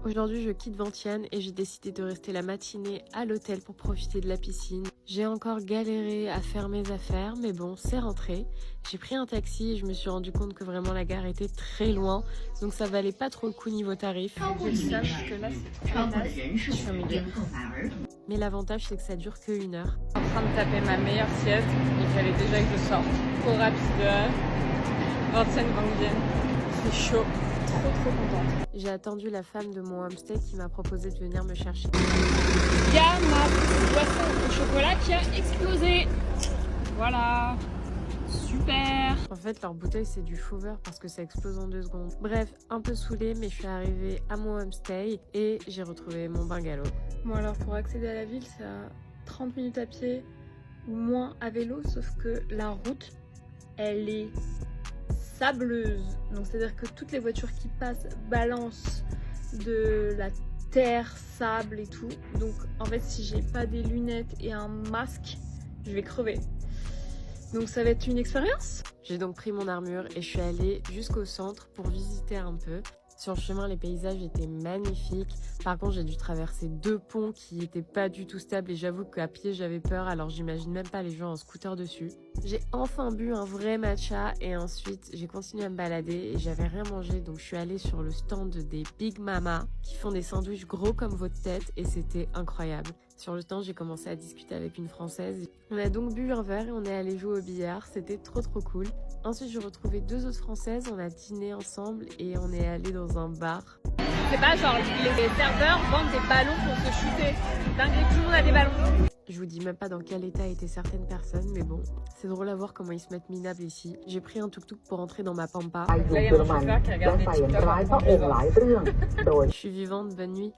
Aujourd'hui, je quitte Vientiane et j'ai décidé de rester la matinée à l'hôtel pour profiter de la piscine. J'ai encore galéré à faire mes affaires, mais bon, c'est rentré. J'ai pris un taxi et je me suis rendu compte que vraiment la gare était très loin, donc ça valait pas trop le coup niveau tarif. J'ai le seum parce que là, c'est très naze. Je suis au milieu. Mais l'avantage, c'est que ça dure que 1 heure. En train de taper ma meilleure sieste, il fallait déjà que je sorte. Trop rapide, Vientiane, c'est chaud. Trop contente. J'ai attendu la femme de mon homestay qui m'a proposé de venir me chercher. Il y a ma boisson au chocolat qui a explosé. Voilà. Super. En fait, leur bouteille, c'est du faux beurre parce que ça explose en 2 secondes. Bref, un peu saoulée, mais je suis arrivée à mon homestay et j'ai retrouvé mon bungalow. Bon alors, pour accéder à la ville, c'est à 30 minutes à pied ou moins à vélo, sauf que la route, elle est sableuse. Donc c'est-à-dire que toutes les voitures qui passent balancent de la terre, sable et tout. Donc en fait, si j'ai pas des lunettes et un masque, je vais crever. Donc ça va être une expérience. J'ai donc pris mon armure et je suis allée jusqu'au centre pour visiter un peu. Sur le chemin, les paysages étaient magnifiques. Par contre, j'ai dû traverser 2 ponts qui n'étaient pas du tout stables et j'avoue qu'à pied, j'avais peur, alors j'imagine même pas les gens en scooter dessus. J'ai enfin bu un vrai matcha et ensuite, j'ai continué à me balader et j'avais rien mangé, donc je suis allée sur le stand des Big Mama qui font des sandwichs gros comme votre tête et c'était incroyable. Sur le stand, j'ai commencé à discuter avec une Française. On a donc bu un verre et on est allé jouer au billard, c'était trop cool. Ensuite, j'ai retrouvé 2 autres Françaises, on a dîné ensemble et on est allé dans un bar. C'est pas genre les serveurs vendent des ballons pour se shooter. Dingue, tout le monde a des ballons. Je vous dis même pas dans quel état étaient certaines personnes, mais bon, c'est drôle à voir comment ils se mettent minables ici. J'ai pris un tuk-tuk pour entrer dans ma pampa. Là, il y a mon chauffeur qui regarde des TikTok en conduisant. Je suis vivante, bonne nuit.